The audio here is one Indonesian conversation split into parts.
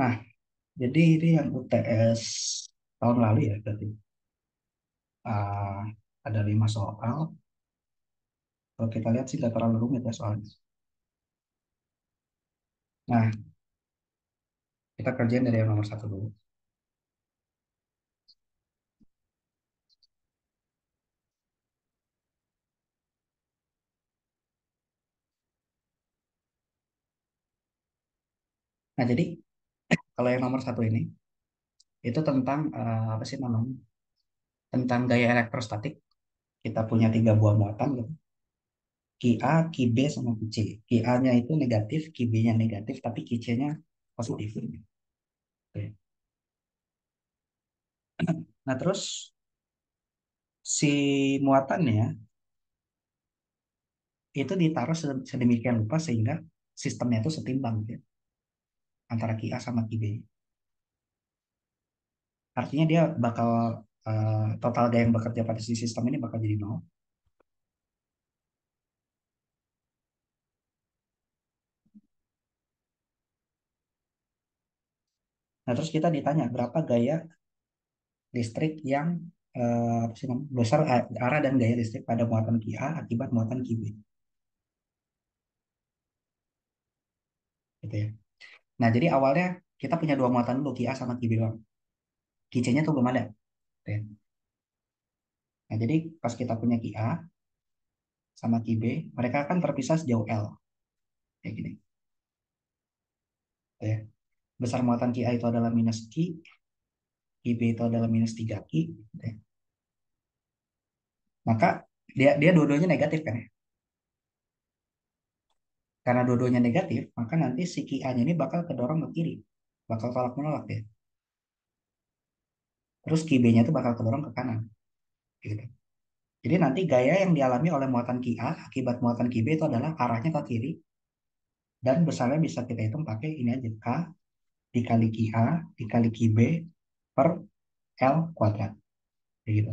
Nah, jadi ini yang UTS tahun lalu ya berarti. Ah, ada 5 soal. Kalau kita lihat sih nggak terlalu rumit ya soalnya. Nah, kita kerjain dari yang nomor satu dulu. Nah, jadi kalau yang nomor satu ini, itu tentang apa sih namanya? Tentang gaya elektrostatik. Kita punya 3 buah muatan gitu. Ki A, Ki B, sama Ki C. Ki A-nya itu negatif, Ki B-nya negatif, tapi Ki C-nya positif. Oke. Nah, terus si muatannya itu ditaruh sedemikian rupa sehingga sistemnya itu setimbang gitu, ya, antara Ki A sama Ki B. Artinya dia bakal total gaya yang bekerja pada si sistem ini bakal jadi nol. Nah, terus kita ditanya berapa gaya listrik yang apa sih namanya, besar arah dan gaya listrik pada muatan Ki A akibat muatan Ki B, gitu ya. Nah, jadi awalnya kita punya 2 muatan dulu, Ki A sama Ki B doang. Ki C-nya tuh belum ada, gitu ya. Nah, jadi pas kita punya Ki A sama Ki B, mereka kan terpisah sejauh L, kayak gini, gitu ya. Besar muatan Ki A itu adalah minus Ki, Ki B itu adalah minus 3 Ki, gitu ya. Maka dia dia dua-duanya negatif kan ya. Karena dua-duanya negatif, maka nanti si Ki A-nya ini bakal kedorong ke kiri, bakal tolak menolak ya. Terus Ki B-nya itu bakal kedorong ke kanan, gitu. Jadi nanti gaya yang dialami oleh muatan Ki A akibat muatan Ki B itu adalah arahnya ke kiri, dan besarnya bisa kita hitung pakai ini aja, K dikali Ki A dikali Ki B per L kuadrat, kayak gitu.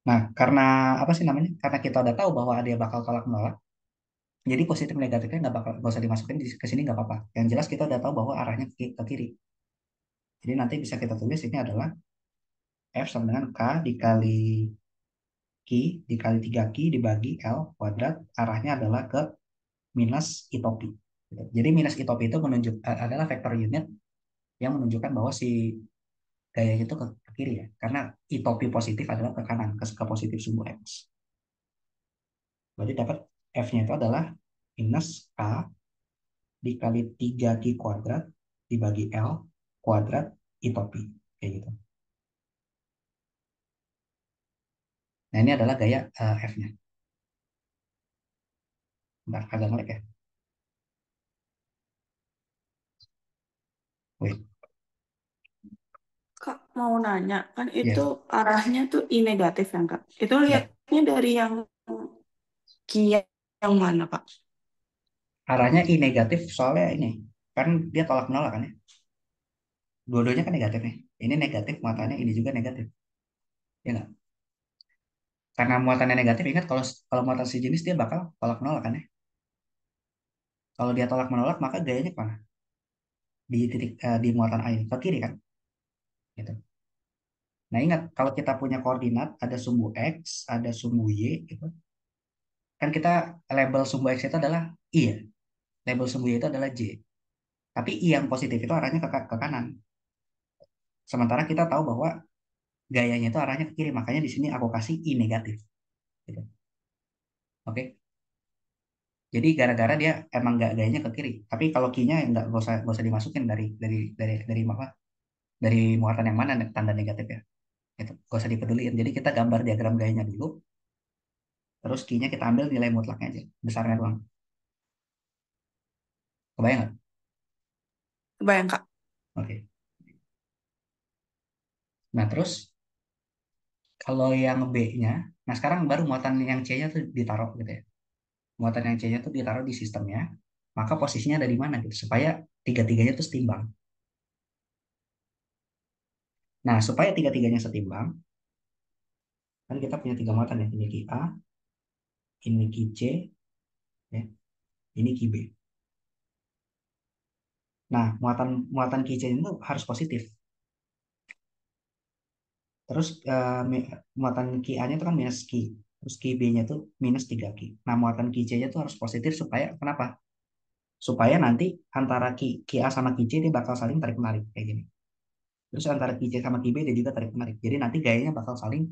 Nah, karena apa sih namanya? Karena kita udah tahu bahwa dia bakal tolak menolak, jadi positif negatifnya nggak usah dimasukin ke sini nggak apa-apa. Yang jelas kita udah tahu bahwa arahnya ke kiri. Jadi nanti bisa kita tulis ini adalah F sama dengan K dikali Ki dikali 3 Ki dibagi L kuadrat, arahnya adalah ke minus itopi. Jadi minus itopi itu adalah vektor unit yang menunjukkan bahwa si gayanya itu ke kiri ya. Karena itopi positif adalah ke kanan, ke positif sumbu X. Berarti dapat F-nya itu adalah minus K dikali 3 Ki kuadrat dibagi L kuadrat itopi. Kayak gitu. Nah, ini adalah gaya F-nya. Bentar, agak ngelag ya. Wait, Kak mau nanya, kan itu ya. arahnya tuh I negatif ya Kak? Itu Ya, lihatnya dari yang Kia yang mana Kak? arahnya I negatif soalnya ini. Kan dia tolak menolak kan ya. Dua-duanya kan negatif nih. Ini negatif, muatannya ini juga negatif. Ya nggak? Karena muatannya negatif, ingat kalau kalau muatan sejenis dia bakal tolak menolak kan ya. Kalau dia tolak menolak, maka gayanya kemana? Di titik di muatan A ini, ke kiri kan? Gitu. Nah, ingat kalau kita punya koordinat, ada sumbu X, ada sumbu Y, gitu. Kan kita label sumbu X itu adalah I ya. Label sumbu Y itu adalah J. Tapi I yang positif itu arahnya ke kanan. Sementara kita tahu bahwa gayanya itu arahnya ke kiri, makanya di sini aku kasih I negatif. Gitu. Oke. Jadi gara-gara dia emang nggak gayanya ke kiri. Tapi kalau key-nya nggak usah dimasukin dari apa? Dari muatan yang mana tanda negatif ya. Itu nggak usah dipeduliin. Jadi kita gambar diagram gayanya dulu, terus key-nya kita ambil nilai mutlaknya aja, besarnya doang. Kebayang nggak? Kebayang Kak. Oke. Nah, terus kalau yang B-nya, nah sekarang baru muatan yang C-nya tuh ditaruh gitu ya. Muatan yang C-nya tuh ditaruh di sistemnya, maka posisinya ada di mana gitu supaya tiga-tiganya tuh setimbang. Nah, supaya tiga-tiganya setimbang, kan kita punya 3 muatan ya, ini ki A, ini ki C, ya, ini ki B. Nah, muatan muatan Qi C itu harus positif. Terus muatan Qi A-nya itu kan minus Qi. Terus Qi B-nya itu minus 3 Qi. Nah, muatan Qi C-nya itu harus positif supaya kenapa? Supaya nanti antara Qi A sama Qi C dia bakal saling tarik menarik kayak gini. Terus antara Qi C sama Qi B dia juga tarik menarik. Jadi nanti gayanya bakal saling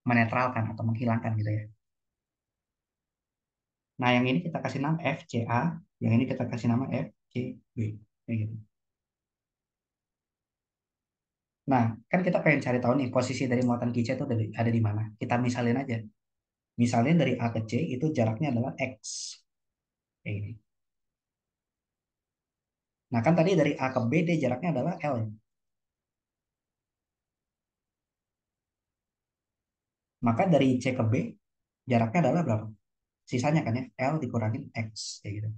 menetralkan atau menghilangkan gitu ya. Nah, yang ini kita kasih nama FCA, yang ini kita kasih nama FCB kayak gitu. Nah, kan kita pengen cari tahu nih posisi dari muatan Qi C itu ada di mana. Kita misalin aja. Misalnya dari A ke C itu jaraknya adalah X. Kayak gini. Nah, kan tadi dari A ke B dia jaraknya adalah L, ya. Maka dari C ke B jaraknya adalah berapa? Sisanya kan ya, L dikurangin X kayak gitu.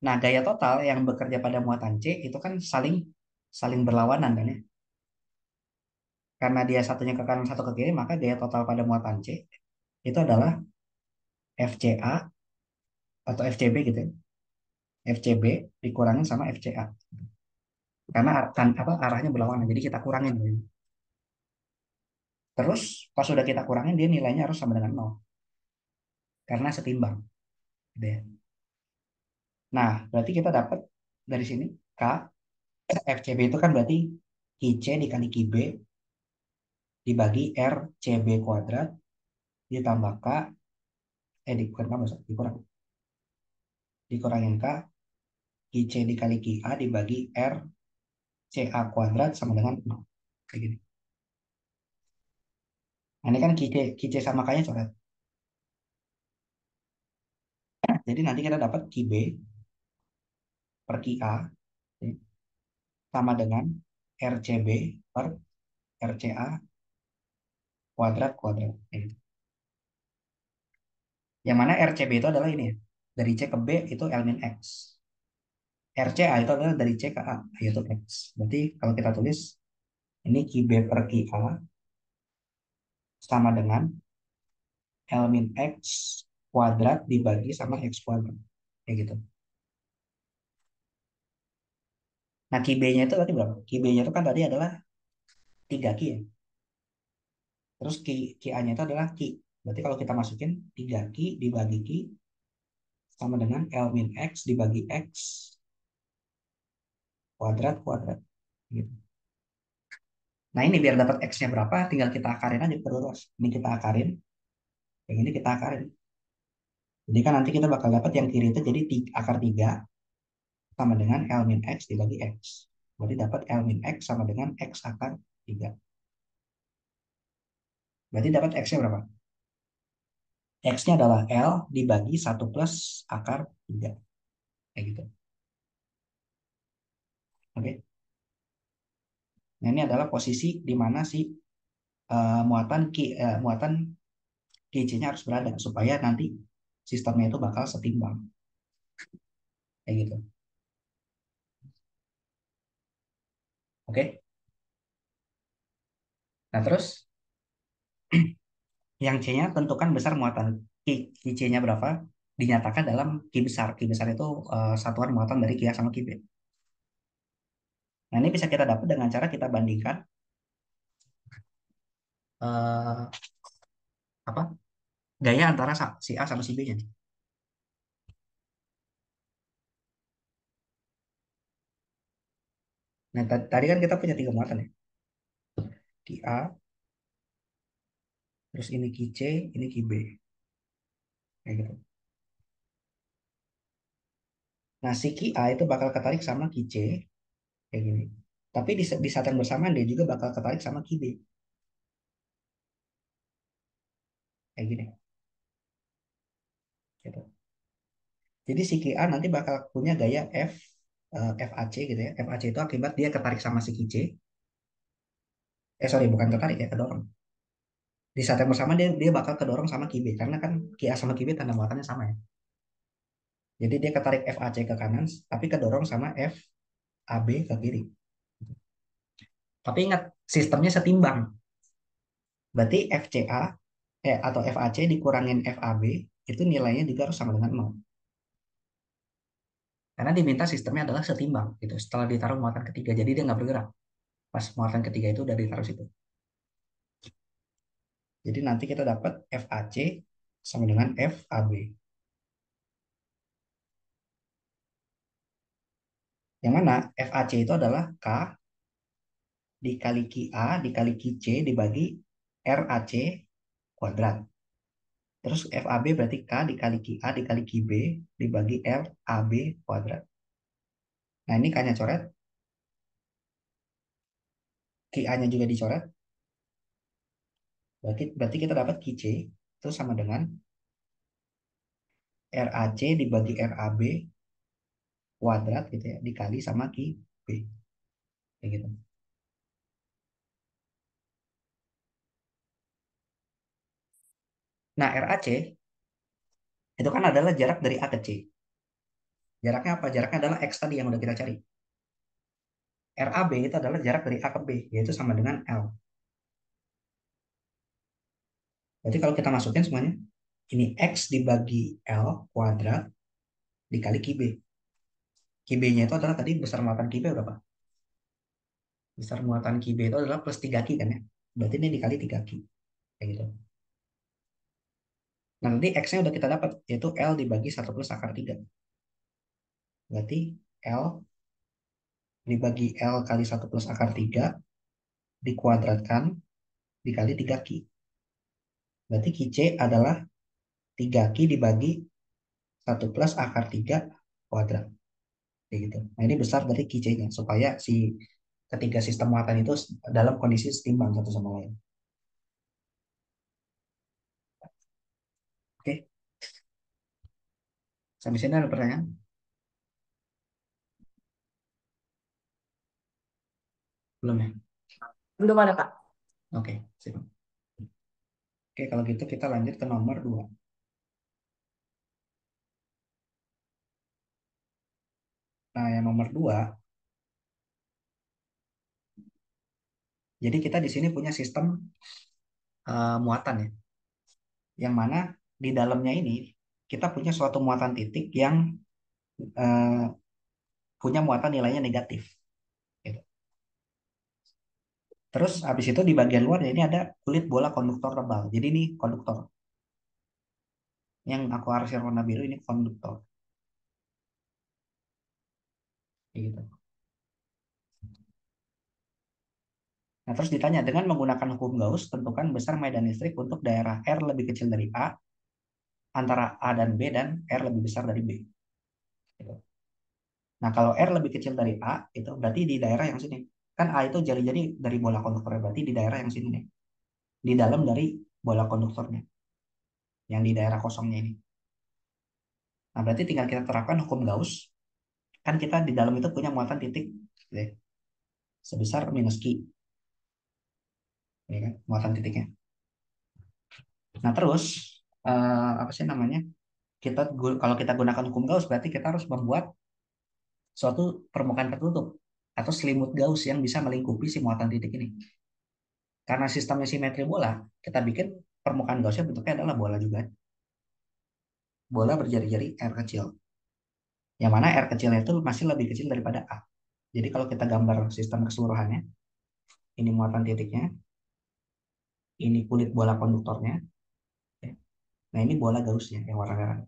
Nah, gaya total yang bekerja pada muatan C itu kan saling saling berlawanan kan ya. Karena dia satunya ke kanan satu ke kiri, maka gaya total pada muatan C itu adalah FCA atau FCB gitu ya. FCB dikurangin sama FCA. Karena arahnya berlawanan, jadi kita kurangin gitu. Terus pas sudah kita kurangin dia nilainya harus sama dengan nol karena setimbang gitu ya. Nah, berarti kita dapat dari sini K FCB itu kan berarti IC dikali QB dibagi RCB kuadrat ditambah K bukan tambah dikurang dikurangin K IC dikali QA dibagi RCA kuadrat sama dengan 0 kayak gini. Nah, ini kan QC sama K-nya coret. Jadi nanti kita dapat QB per QA ya, sama dengan RCB per RCA kuadrat kuadrat kayak gitu. Yang mana RCB itu adalah ini ya. Dari C ke B itu L min X. RCA itu adalah dari C ke A, yaitu X. Berarti kalau kita tulis ini QB per QA sama dengan L min X kuadrat dibagi sama X kuadrat. Kayak gitu. Nah, QB-nya itu tadi berapa? QB-nya itu kan tadi adalah 3 Q ya. Terus QA-nya itu adalah Q. Berarti kalau kita masukin 3 Q dibagi Q sama dengan L min X dibagi X kuadrat kuadrat. Gitu. Nah, ini biar dapat X-nya berapa, tinggal kita akarin aja terus. Ini kita akarin, yang ini kita akarin. Jadi kan nanti kita bakal dapat yang kiri itu jadi akar 3 sama dengan L min X dibagi X. Berarti dapat L min X sama dengan X akar 3. Berarti dapat X-nya berapa? X-nya adalah L dibagi 1 plus akar 3. Kayak gitu. Oke. Nah, ini adalah posisi di mana si muatan KC-nya harus berada supaya nanti sistemnya itu bakal setimbang. Kayak gitu. Oke. Nah, terus yang C-nya tentukan besar muatan C-nya berapa dinyatakan dalam Ki besar. Ki besar itu satuan muatan dari Ki A sama Ki B. Nah, ini bisa kita dapat dengan cara kita bandingkan eh, apa gaya antara si A sama si B-nya. Nah, tadi kan kita punya 3 muatan ya. Ki A, terus ini Ki C, ini Ki B. Kayak gitu. Nah, si Ki A itu bakal ketarik sama Ki C, kayak gini. Tapi di saat yang bersamaan dia juga bakal ketarik sama Ki B, kayak gini. Gitu. Jadi si Ki A nanti bakal punya gaya FAC gitu ya. FAC itu akibat dia ketarik sama si Ki C. Sorry, bukan ketarik ya, kedorong. Di saat yang bersamaan dia bakal kedorong sama Ki B karena kan Ki A sama Ki B tanda muatannya sama ya. Jadi dia ketarik FAC ke kanan, tapi kedorong sama FAB ke kiri. Tapi ingat sistemnya setimbang. Berarti FCA atau FAC dikurangin FAB itu nilainya juga harus sama dengan 0. Karena diminta sistemnya adalah setimbang gitu. Setelah ditaruh muatan ketiga, jadi dia nggak bergerak. Pas muatan ketiga itu udah ditaruh situ. Jadi nanti kita dapat FAC sama dengan FAB. Yang mana FAC itu adalah K dikali Ki A dikali Ki C dibagi RAC kuadrat. Terus FAB berarti K dikali Ki A dikali Ki B dibagi RAB kuadrat. Nah ini K-nya coret, Ki A-nya juga dicoret. Berarti kita dapat Ki C itu sama dengan RAC dibagi RAB kuadrat gitu ya dikali sama Ki B. Kayak gitu. Nah RAC itu kan adalah jarak dari A ke C. Jaraknya apa? Jaraknya adalah X tadi yang udah kita cari. RAB itu adalah jarak dari A ke B, yaitu sama dengan L. Berarti kalau kita masukin semuanya, ini X dibagi L kuadrat dikali Ki B. Ki B-nya itu adalah tadi besar muatan Ki B berapa? Besar muatan Ki B itu adalah plus 3 Ki kan ya. Berarti ini dikali 3 Ki. Kayak gitu. Nah, nanti X-nya udah kita dapat, yaitu L dibagi 1 plus akar 3. Berarti L dibagi L kali 1 plus akar 3 dikuadratkan dikali 3 Ki. Berarti Ki C adalah 3 Ki dibagi 1 plus akar 3 kuadrat. Kayak gitu. Nah, ini besar dari Ki C-nya, supaya si ketiga sistem muatan itu dalam kondisi setimbang satu sama lain. Oke, sampai sini ada pertanyaan? Belum ya? Belum ada, Kak. Oke, sip. Oke, kalau gitu kita lanjut ke nomor 2. Nah, yang nomor 2, jadi kita di sini punya sistem muatan ya, yang mana di dalamnya ini kita punya suatu muatan titik yang eh, punya muatan nilainya negatif. Gitu. Terus habis itu di bagian luar ini ada kulit bola konduktor tebal. Jadi ini konduktor. Yang aku arsir warna biru ini konduktor. Kayak gitu. Nah, terus ditanya, dengan menggunakan hukum Gauss, tentukan besar medan listrik untuk daerah R lebih kecil dari A, antara A dan B, dan R lebih besar dari B. Gitu. Nah, kalau R lebih kecil dari A, itu berarti di daerah yang sini. Kan A itu jari-jari dari bola konduktornya, berarti di daerah yang sini nih. Di dalam dari bola konduktornya, yang di daerah kosongnya ini. Nah, berarti tinggal kita terapkan hukum Gauss. Kan kita di dalam itu punya muatan titik gitu ya, sebesar minus Q. Ya kan? Muatan titiknya. Nah, terus, apa sih namanya? Kalau kita gunakan hukum Gauss berarti kita harus membuat suatu permukaan tertutup atau selimut Gauss yang bisa melingkupi si muatan titik ini. Karena sistemnya simetri bola, kita bikin permukaan Gaussnya bentuknya adalah bola juga. Bola berjari-jari R kecil. Yang mana R kecilnya itu masih lebih kecil daripada A. Jadi kalau kita gambar sistem keseluruhannya, ini muatan titiknya, ini kulit bola konduktornya, ya. Nah ini bola Gaussnya yang warna merah.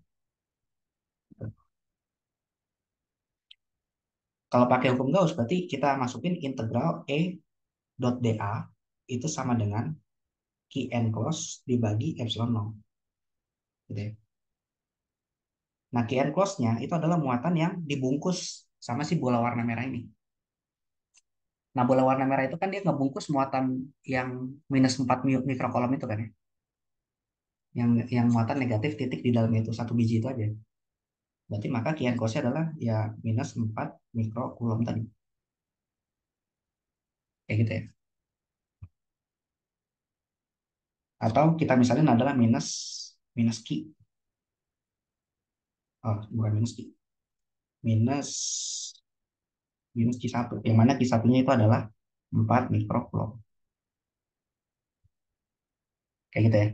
Kalau pakai hukum Gauss berarti kita masukin integral E dot dA itu sama dengan Q n cos dibagi epsilon 0. Gitu ya. Nah, Q n cos-nya itu adalah muatan yang dibungkus sama si bola warna merah ini. Nah, bola warna merah itu kan dia ngebungkus muatan yang minus 4 mikrokolom itu kan ya. Yang muatan negatif titik di dalam itu, satu biji itu aja. Berarti maka Q n cos-nya adalah ya minus 4 mikrokulom tadi. Kayak gitu ya. Atau kita misalnya adalah minus minus Q. Oh, bukan minus Q. Minus minus Q1. Yang mana Q1-nya itu adalah 4 mikrokulom. Kayak gitu ya.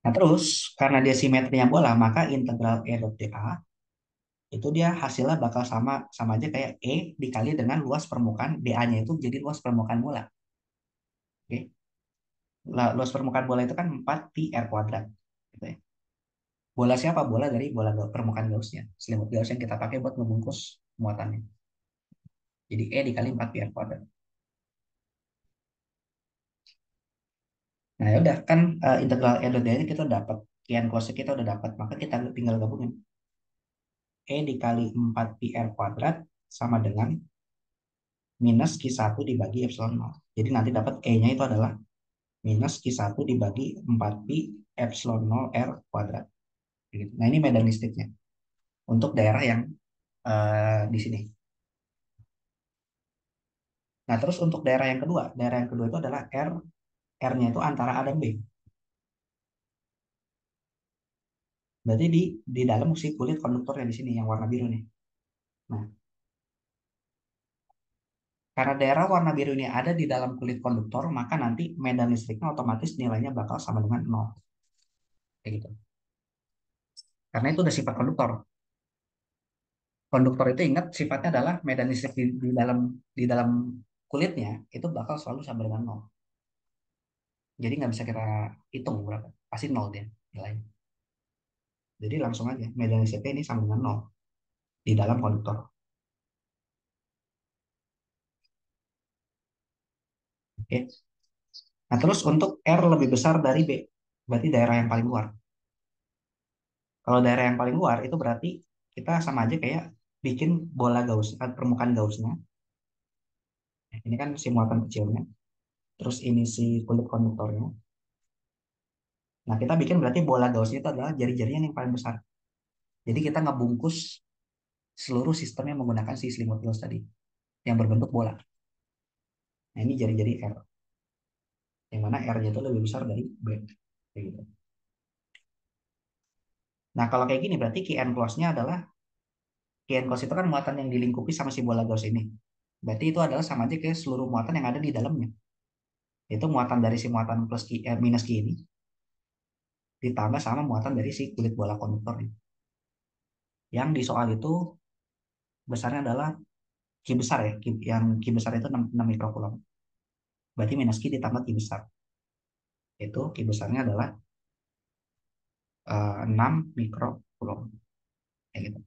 Nah, terus karena dia simetrinya bola, maka integral E dot dA itu dia hasilnya bakal sama sama aja kayak E dikali dengan luas permukaan DA-nya itu jadi luas permukaan bola. Oke. Luas permukaan bola itu kan 4 pi R kuadrat. Gitu ya. Bola siapa? Bola dari permukaan Gaussnya. Selimut Gauss yang kita pakai buat ngebungkus muatannya. Jadi E dikali 4 pi R kuadrat. Nah ya udah kan integral E dot D-nya kita udah dapat. Kian cos kita udah dapat. Maka kita tinggal gabungin. E dikali 4 pi R kuadrat sama dengan minus Q1 dibagi epsilon nol. Jadi nanti dapat E-nya itu adalah minus Q1 dibagi 4 pi epsilon nol R kuadrat. Gitu. Nah ini medan listriknya untuk daerah yang di sini. Nah terus untuk daerah yang kedua itu adalah R, R-nya itu antara A dan B. Berarti di dalam si kulit konduktornya di sini yang warna biru nih. Nah, karena daerah warna biru ini ada di dalam kulit konduktor, maka nanti medan listriknya otomatis nilainya bakal sama dengan nol. Kayak gitu. Karena itu udah sifat konduktor. Konduktor itu ingat sifatnya adalah medan listrik di dalam kulitnya itu bakal selalu sama dengan nol. Jadi nggak bisa kita hitung berapa. Pasti nol dia nilainya. Jadi langsung aja medan listriknya ini sama dengan nol di dalam konduktor. Oke. Nah terus untuk R lebih besar dari B, berarti daerah yang paling luar. Kalau daerah yang paling luar itu berarti kita sama aja kayak bikin bola Gauss, permukaan Gaussnya. Ini kan si muatan kecilnya. Terus ini si kulit konduktornya. Nah kita bikin berarti bola Gaussnya itu adalah jari-jarinya yang paling besar. Jadi kita ngebungkus seluruh sistemnya menggunakan si selimut Gauss tadi yang berbentuk bola. Nah ini jari-jari R, yang mana R-nya itu lebih besar dari B. Kayak gitu. Nah kalau kayak gini berarti Qn close-nya adalah Qn close itu kan muatan yang dilingkupi sama si bola Gauss ini. Berarti itu adalah sama aja kayak seluruh muatan yang ada di dalamnya. Itu muatan dari si muatan minus Q ini ditambah sama muatan dari si kulit bola konduktor ini. Yang di soal itu besarnya adalah Q besar ya, yang Q besar itu 6 mikrokulom. Berarti minus Q ditambah Q besar. Itu Q besarnya adalah 6 mikrokulom. Kayak gitu.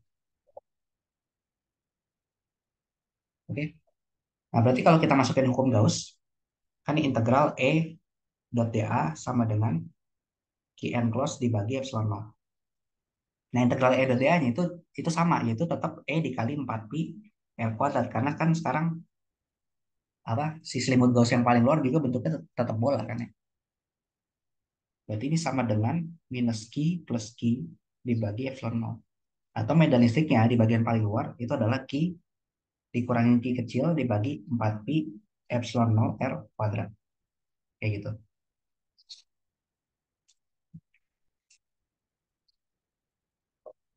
Oke. Nah, berarti kalau kita masukin hukum Gauss, kan ini integral E dot dA sama dengan Qn close dibagi epsilon nol. Nah, integral E dot dA-nya itu sama, yaitu tetap E dikali 4 pi R kuadrat. Karena kan sekarang apa si selimut Gauss yang paling luar juga bentuknya tetap bola kan ya. Berarti ini sama dengan minus Q plus Q dibagi epsilon nol. Atau medan listriknya di bagian paling luar itu adalah Q dikurangin Q kecil dibagi 4 pi epsilon nol R kuadrat. Kayak gitu.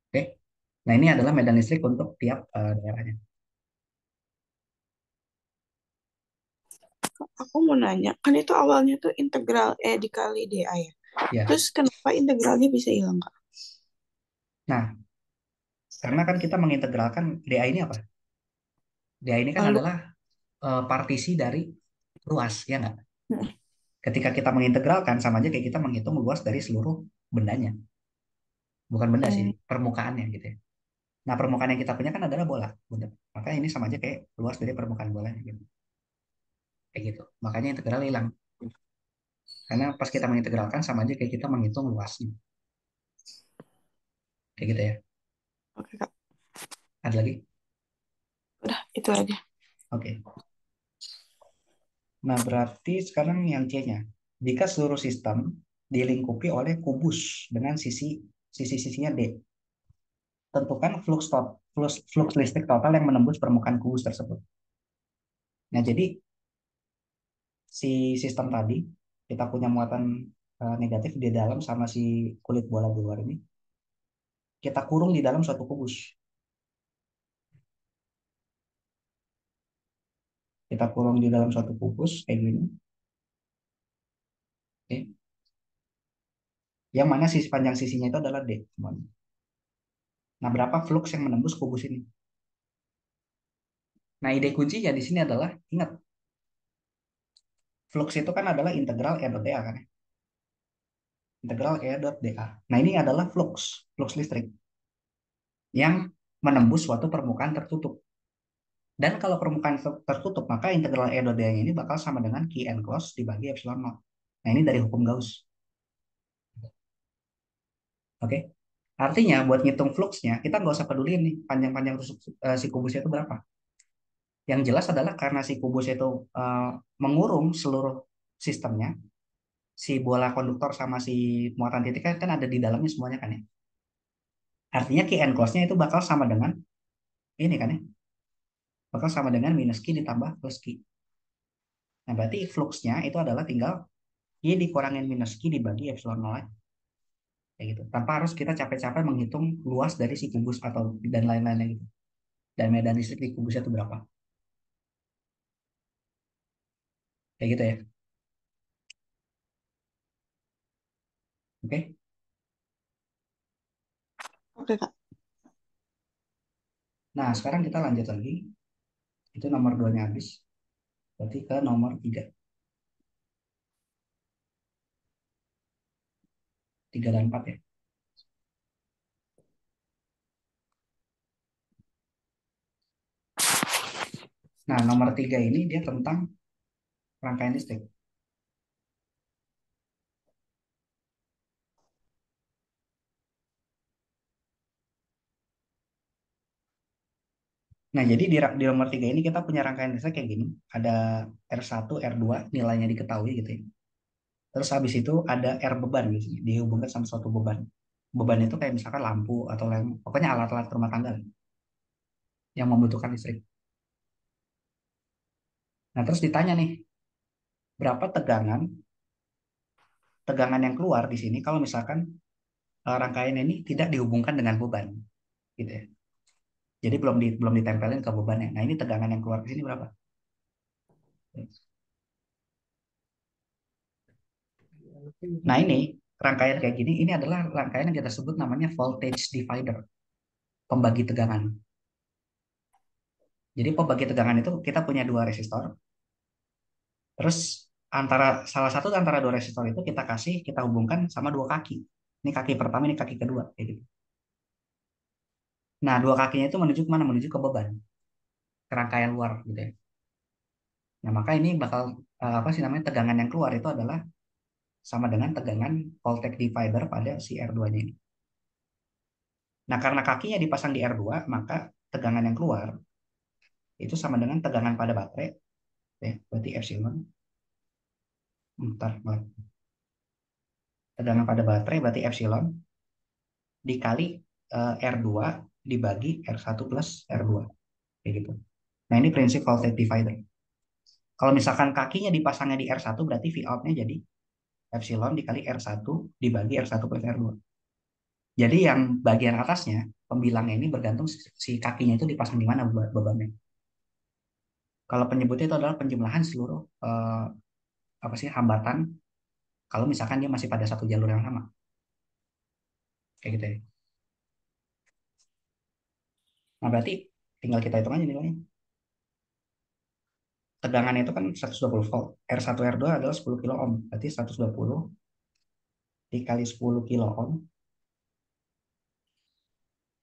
Oke. Nah, ini adalah medan listrik untuk tiap daerahnya. Aku mau nanya, kan itu awalnya tuh integral E dikali dA ya. Ya. Terus kenapa integralnya bisa hilang, Kak? Nah, karena kan kita mengintegralkan DA ini apa? DA ini kan Lalu, adalah partisi dari luas, ya nggak? Ketika kita mengintegralkan, sama aja kayak kita menghitung luas dari seluruh bendanya. Bukan benda sih, hmm, permukaannya gitu ya. Nah, permukaan yang kita punya kan adalah bola. Bener. Maka ini sama aja kayak luas dari permukaan bolanya gitu. Kayak gitu. Makanya integral hilang. Karena pas kita mengintegralkan sama aja kayak kita menghitung luasnya. Kayak gitu ya. oke, Kak. Ada lagi? Udah, itu aja. Oke. Nah, berarti sekarang yang C-nya. Jika seluruh sistem dilingkupi oleh kubus dengan sisi-sisinya D, tentukan flux listrik total yang menembus permukaan kubus tersebut. Nah, jadi si sistem tadi kita punya muatan negatif di dalam sama si kulit bola di luar ini, kita kurung di dalam suatu kubus. Kita kurung di dalam suatu kubus kayak gini. Oke. Yang mana sisi panjang sisinya itu adalah D, teman. Nah, berapa flux yang menembus kubus ini? Nah, ide kuncinya di sini adalah, ingat, flux itu kan adalah integral E dot dA kan ya? Integral E dot dA. Nah, ini adalah flux, flux listrik yang menembus suatu permukaan tertutup. Dan kalau permukaan tertutup, maka integral E dot dA ini bakal sama dengan Q enclosed dibagi epsilon nol. Nah, ini dari hukum Gauss. Oke? Artinya, buat ngitung fluxnya, kita nggak usah peduli nih panjang-panjang si kubusnya itu berapa. Yang jelas adalah karena si kubus itu eh, mengurung seluruh sistemnya, si bola konduktor sama si muatan titik kan ada di dalamnya semuanya kan ya. Artinya Q enclosed-nya itu bakal sama dengan ini kan ya, bakal sama dengan minus Q ditambah plus Q. Nah, berarti fluxnya itu adalah tinggal Y dikurangin minus Q dibagi epsilon nol aja. Kayak gitu. Tanpa harus kita capek-capek menghitung luas dari si kubus atau dan lain-lainnya gitu. Dan medan listrik di kubusnya itu berapa. Kayak gitu ya. Oke. Oke, Kak. Nah, sekarang kita lanjut lagi. Itu nomor 2-nya habis. Berarti ke nomor 3. 3 dan 4 ya. Nah, nomor 3 ini dia tentang rangkaian listrik. Nah, jadi di nomor 3 ini kita punya rangkaian listrik kayak gini. Ada R1, R2, nilainya diketahui gitu ya. Terus habis itu ada R beban gitu, dihubungkan sama suatu beban. Beban itu kayak misalkan lampu atau lain, pokoknya alat-alat rumah tangga yang membutuhkan listrik. Nah, terus ditanya nih, berapa tegangan tegangan yang keluar di sini kalau misalkan rangkaian ini tidak dihubungkan dengan beban gitu ya. Jadi belum ditempelin ke bebannya. Nah, ini tegangan yang keluar ke sini berapa? Nah, ini rangkaian kayak gini, ini adalah rangkaian yang kita sebut namanya voltage divider, pembagi tegangan. Jadi pembagi tegangan itu kita punya dua resistor, terus salah satu antara dua resistor itu kita hubungkan sama dua kaki. Ini kaki pertama, ini kaki kedua, kayak gitu. Nah, dua kakinya itu menuju ke mana? Menuju ke beban, ke rangkaian luar gitu ya. Nah, maka ini bakal apa sih namanya tegangan yang keluar itu adalah sama dengan tegangan voltage divider pada si R2-nya ini. Nah, karena kakinya dipasang di R2, maka tegangan yang keluar itu sama dengan tegangan pada baterai, ya, berarti epsilon. Bentar, tegangan pada baterai berarti epsilon dikali R2 dibagi R1 plus R2, kayak gitu. Nah, ini prinsip voltage divider. Kalau misalkan kakinya dipasangnya di R1, berarti V out-nya jadi epsilon dikali R1 dibagi R1 plus R2. Jadi yang bagian atasnya, pembilangnya ini bergantung si kakinya itu dipasang di mana bebannya. Kalau penyebutnya itu adalah penjumlahan seluruh apa sih hambatan kalau misalkan dia masih pada satu jalur yang sama, kayak gitu ya. Nah, berarti tinggal kita hitung aja nilainya. Tegangannya itu kan 120 volt. R1 R2 adalah 10 kilo ohm. Berarti 120 dikali 10 kilo ohm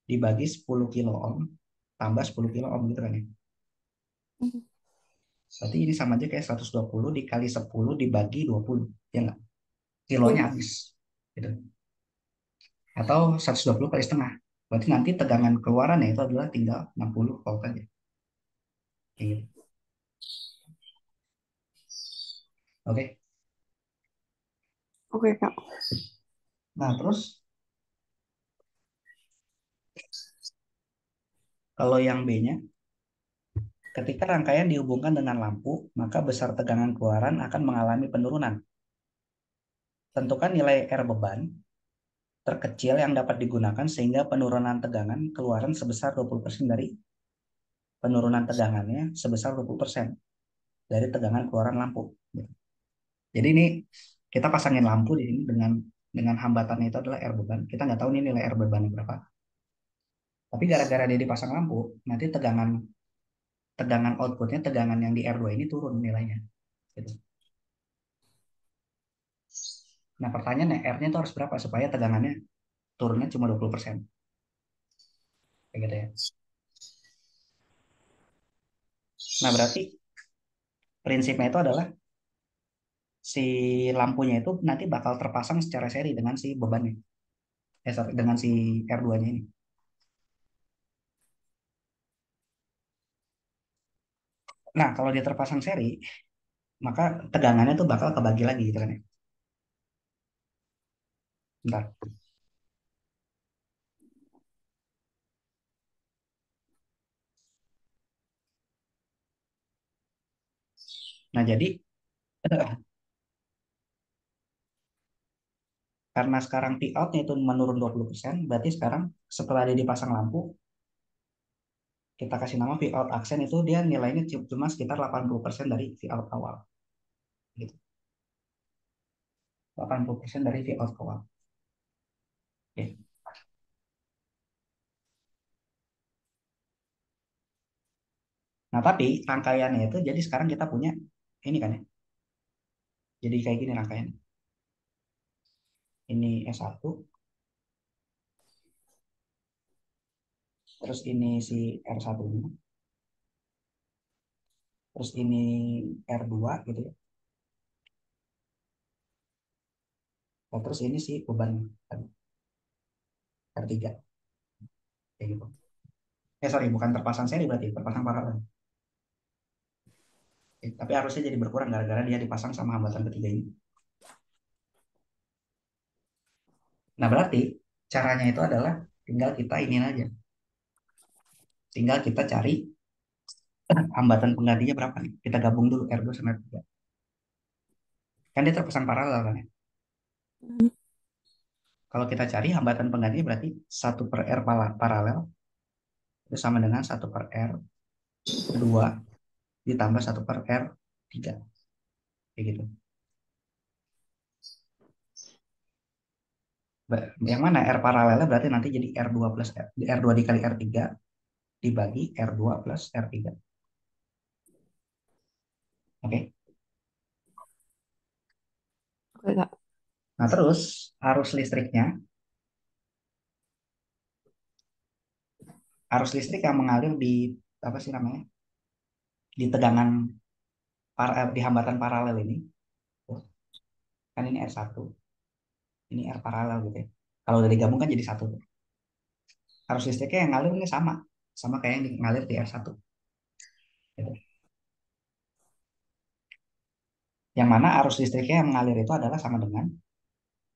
dibagi 10 kilo ohm tambah 10 kilo ohm gitu kan ya. Mhm. Berarti ini sama aja kayak 120 dikali 10 dibagi 20. Ya enggak? Kilonya Iya. habis. Gitu. Atau 120 kali setengah. Berarti nanti tegangan keluarannya itu adalah tinggal 60 volt aja. Kayak gitu. Oke. Oke, Kak. Nah, terus kalau yang B-nya, ketika rangkaian dihubungkan dengan lampu, maka besar tegangan keluaran akan mengalami penurunan. Tentukan nilai R beban terkecil yang dapat digunakan sehingga penurunan tegangan keluaran sebesar 20% dari penurunan tegangannya sebesar 20% dari tegangan keluaran lampu. Jadi ini kita pasangin lampu di sini dengan hambatannya itu adalah R beban. Kita nggak tahu ini nilai R bebannya berapa. Tapi gara-gara dia dipasang lampu, nanti tegangan tegangan outputnya, tegangan yang di R2 ini turun nilainya. Gitu. Nah pertanyaannya R-nya itu harus berapa supaya tegangannya turunnya cuma 20%. Kayak gitu ya. Nah berarti prinsipnya itu adalah si lampunya itu nanti bakal terpasang secara seri dengan si bebannya. Sorry, dengan si R2-nya ini. Nah kalau dia terpasang seri, maka tegangannya tuh bakal kebagi lagi gitu kan ya. Bentar. Nah jadi karena sekarang P out-nya itu menurun 20%, berarti sekarang setelah dia dipasang lampu, kita kasih nama V out aksen itu dia nilainya cuma sekitar 80% dari V out awal. Gitu. 80% dari V out awal. Oke. Nah, tapi rangkaiannya itu jadi sekarang kita punya ini kan ya. Jadi kayak gini rangkaian. Ini S1, terus ini si R1 ini, terus ini R2 gitu ya. Nah, terus ini si beban kan, R3 kayak gitu. Sorry, bukan terpasang seri berarti, terpasang paralel. Tapi harusnya jadi berkurang gara-gara dia dipasang sama hambatan ketiga ini. Nah, berarti caranya itu adalah tinggal kita ini aja. Tinggal kita cari hambatan penggantinya berapa nih. Kita gabung dulu R2 sama R3. Kan dia terpasang paralel kan ya. Hmm. Kalau kita cari hambatan penggantinya berarti satu per R paralel itu sama dengan satu per R 2 ditambah satu per R 3. Kayak gitu. Yang mana R paralelnya berarti nanti jadi R2 plus R2 dikali R3 dibagi R2 plus R3. Oke. Oke, Kak. Nah, terus arus listriknya, arus listrik yang mengalir di apa sih namanya? Di tegangan di hambatan paralel ini. Tuh, kan ini R1, ini R paralel gitu ya. Kalau udah digabung kan jadi satu. Arus listriknya yang ngalir ini sama, sama kayak yang ngalir di R1. Gitu. Yang mana arus listriknya yang mengalir itu adalah sama dengan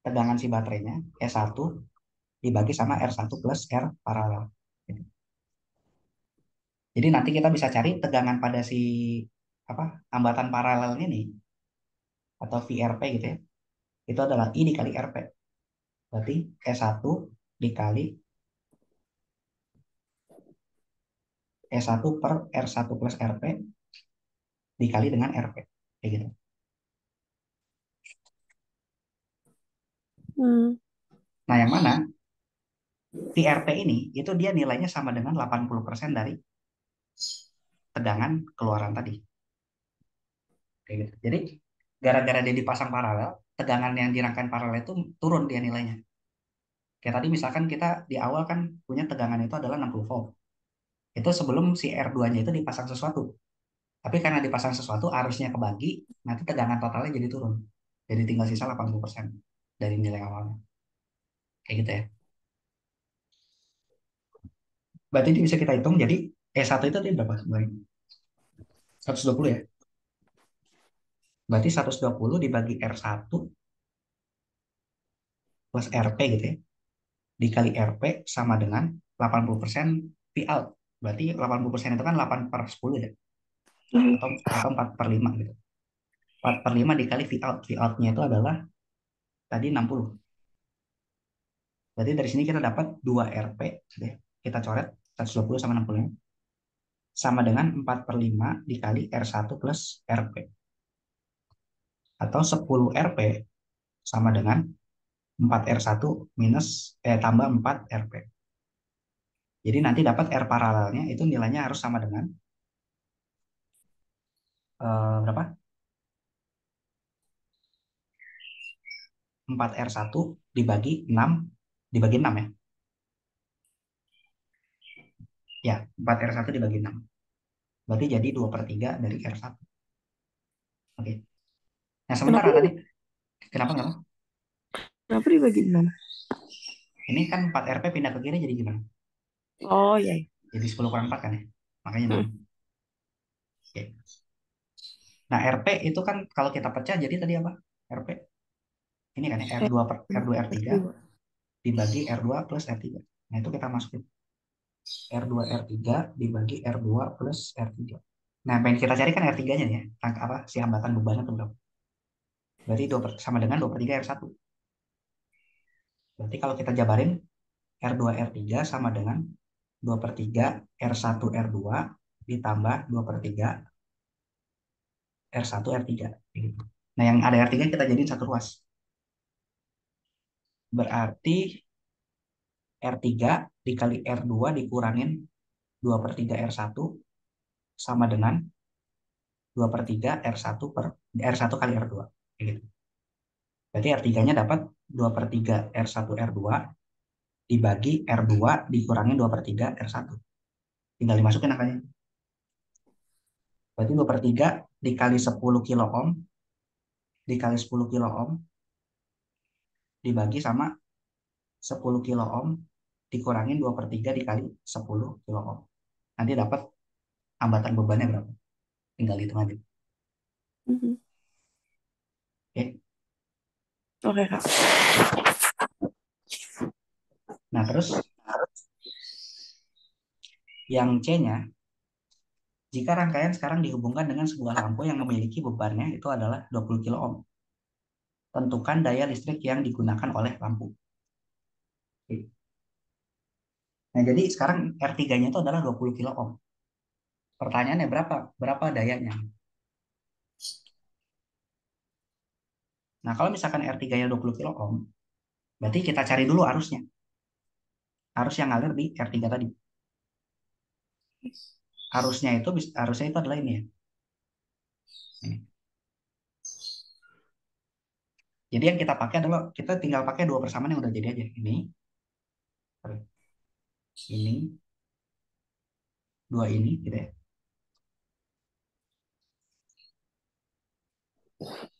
tegangan si baterainya S1 dibagi sama R1 plus R paralel. Gitu. Jadi nanti kita bisa cari tegangan pada si apa hambatan paralelnya nih atau VRP gitu ya. Itu adalah I dikali RP. Berarti S1 dikali S1 per R1 plus RP dikali dengan RP. Kayak gitu. Hmm. Nah, yang mana VRP ini itu dia nilainya sama dengan 80% dari tegangan keluaran tadi. Kayak gitu. Jadi gara-gara dia dipasang paralel, tegangan yang di rangkaian paralel itu turun dia nilainya. Kayak tadi misalkan kita di awal kan punya tegangan itu adalah 60 volt. Itu sebelum si R2-nya itu dipasang sesuatu. Tapi karena dipasang sesuatu arusnya kebagi, nanti tegangan totalnya jadi turun. Jadi tinggal sisa 80% dari nilai awalnya. Kayak gitu ya. Berarti ini bisa kita hitung. Jadi E1 itu tadi berapa sebenarnya? 120 ya. Berarti 120 dibagi R1 plus RP gitu ya. Dikali RP sama dengan 80% P out. Berarti 80% itu kan 8 per 10 ya. Hmm. Atau 4 per 5 gitu. 4 per 5 dikali V out. V out-nya itu adalah tadi 60. Berarti dari sini kita dapat 2 RP. Gitu ya. Kita coret 120 sama 60. Sama dengan 4 per 5 dikali R1 plus RP. Atau 10 RP sama dengan 4R1 minus tambah 4 RP. Jadi nanti dapat R paralelnya itu nilainya harus sama dengan berapa? 4R1 dibagi 6 dibagi 6 ya. Ya, 4R1 dibagi 6. Berarti jadi 2/3 dari R1. Oke. Nah, Kenapa sementara tadi, kenapa? kenapa dibagi 6? Ini kan 4RP pindah ke kiri jadi gimana? Oh iya. Iya. Jadi 10 kurang 4 kan ya? Makanya 6. Hmm. Oke. Nah, RP itu kan kalau kita pecah jadi tadi apa? RP. Ini kan ya, Eh, R2 per R2 R3 R2. dibagi R2 plus R3. Nah, itu kita masukin R2 R3 dibagi R2 plus R3. Nah, yang kita cari kan R3-nya ya. Angka apa? Si hambatan bebannya itu berapa? Berarti sama dengan 2/3 R1. Berarti kalau kita jabarin R2 R3 sama dengan 2/3 R1 R2 ditambah 2/3 R1 R3. Gitu. Nah, yang ada R3 kita jadiin satu ruas. Berarti R3 dikali R2 dikurangin 2/3 R1 sama dengan 2/3 R1 per R1 kali R2. Gitu. Berarti R3-nya dapat 2/3 R1 R2 dibagi R2 dikurangin 2/3 R1. Tinggal dimasukin angkanya. Berarti 2/3 dikali 10 kilo ohm dikali 10 kilo ohm dibagi sama 10 kilo ohm dikurangin 2/3 dikali 10 kilo ohm. Nanti dapat hambatan bebannya berapa? Tinggal hitung aja. Mhm. Oke. Oke, Kak. Nah, terus yang C-nya, jika rangkaian sekarang dihubungkan dengan sebuah lampu yang memiliki bebannya itu adalah 20 kilo ohm. Tentukan daya listrik yang digunakan oleh lampu. Oke. Nah, jadi sekarang R3-nya itu adalah 20 kilo ohm. Pertanyaannya berapa? Berapa dayanya? Nah, kalau misalkan R3-nya 20 kilo ohm, berarti kita cari dulu arusnya. Arus yang ngalir di R3 tadi. Arusnya itu adalah ini ya. Ini. Jadi yang kita pakai adalah kita tinggal pakai dua persamaan yang udah jadi aja. Ini, dua ini gitu ya.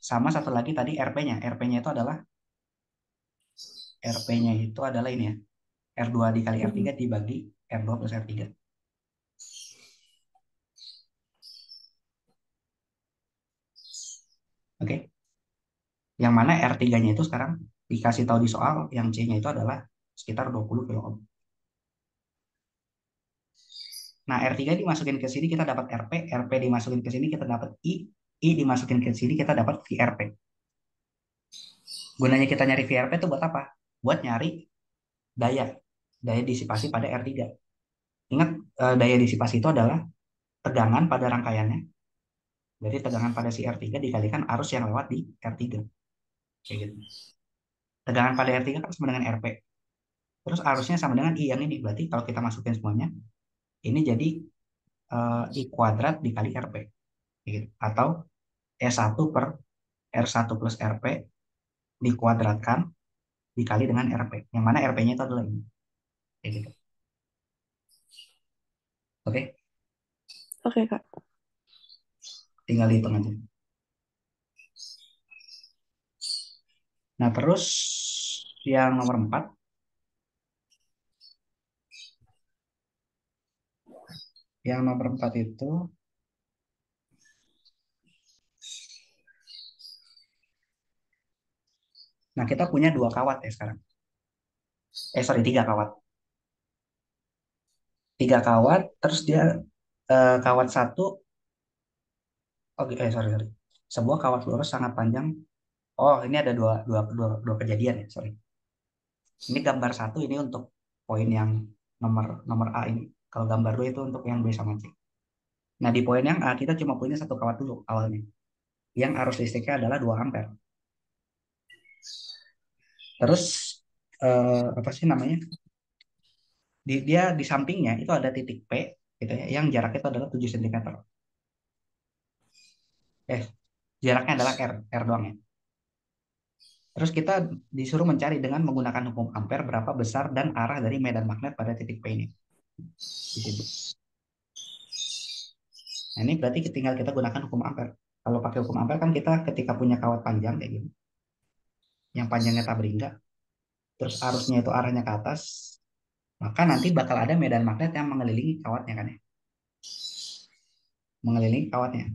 Sama satu lagi tadi RP-nya. RP-nya itu adalah RP-nya itu adalah ini ya. R2 dikali R3 Mhm. dibagi R2 plus R3. Oke. Yang mana R3-nya itu sekarang dikasih tahu di soal yang C-nya itu adalah sekitar 20 kilo ohm. Nah, R3 dimasukin ke sini kita dapat RP, RP dimasukin ke sini kita dapat I dimasukin ke sini kita dapat VRP. Gunanya kita nyari VRP itu buat apa? Buat nyari daya, daya disipasi pada R3. Ingat, daya disipasi itu adalah tegangan pada rangkaiannya. Jadi tegangan pada si R3 dikalikan arus yang lewat di R3. Kayak gitu. Tegangan pada R3 kan sama dengan RP. Terus arusnya sama dengan I yang ini. Berarti kalau kita masukin semuanya, ini jadi I kuadrat dikali RP. Kayak gitu. Atau E1 per R1 plus RP dikuadratkan dikali dengan RP. Yang mana RP-nya itu adalah ini. Kayak gitu. Oke, Oke, Kak. tinggal dihitung aja. Nah, terus yang nomor 4, yang nomor 4 itu, nah kita punya dua kawat ya sekarang. Sorry, tiga kawat. Tiga kawat, terus dia kawat satu, oh, sorry. Sebuah kawat lurus sangat panjang. Oh, ini ada dua kejadian ya, sorry. Ini gambar satu ini untuk poin yang nomor nomor A ini. Kalau gambar dua itu untuk yang B sama C. Nah, di poin yang A kita cuma punya satu kawat dulu awalnya. Yang arus listriknya adalah 2 ampere. Terus apa sih namanya? dia di sampingnya itu ada titik P gitu ya, yang jaraknya itu adalah 7 cm. Eh, jaraknya adalah R doang ya. Terus kita disuruh mencari dengan menggunakan hukum Ampere berapa besar dan arah dari medan magnet pada titik P ini di sini. Nah, ini berarti tinggal kita gunakan hukum Ampere. Kalau pakai hukum Ampere kan kita ketika punya kawat panjang kayak gini, yang panjangnya tak beringga, terus arusnya itu arahnya ke atas, maka nanti bakal ada medan magnet yang mengelilingi kawatnya kan ya, mengelilingi kawatnya.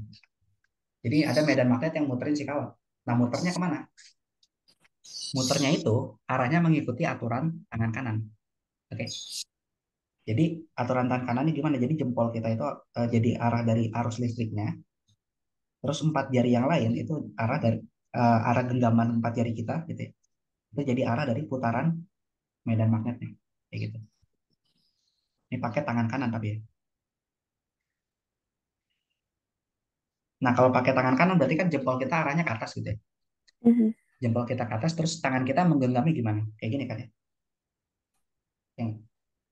Jadi ada medan magnet yang muterin si kawat. Nah, muternya kemana? Muternya itu arahnya mengikuti aturan tangan kanan. Oke. Jadi aturan tangan kanan ini gimana? Jadi jempol kita itu jadi arah dari arus listriknya. Terus empat jari yang lain itu arah dari arah genggaman empat jari kita gitu ya. Itu jadi arah dari putaran medan magnetnya. Kayak gitu. Ini pakai tangan kanan tapi ya. Nah, kalau pakai tangan kanan berarti kan jempol kita arahnya ke atas gitu ya. Mhm. Jempol kita ke atas terus tangan kita menggenggamnya gimana? Kayak gini kan ya. Yang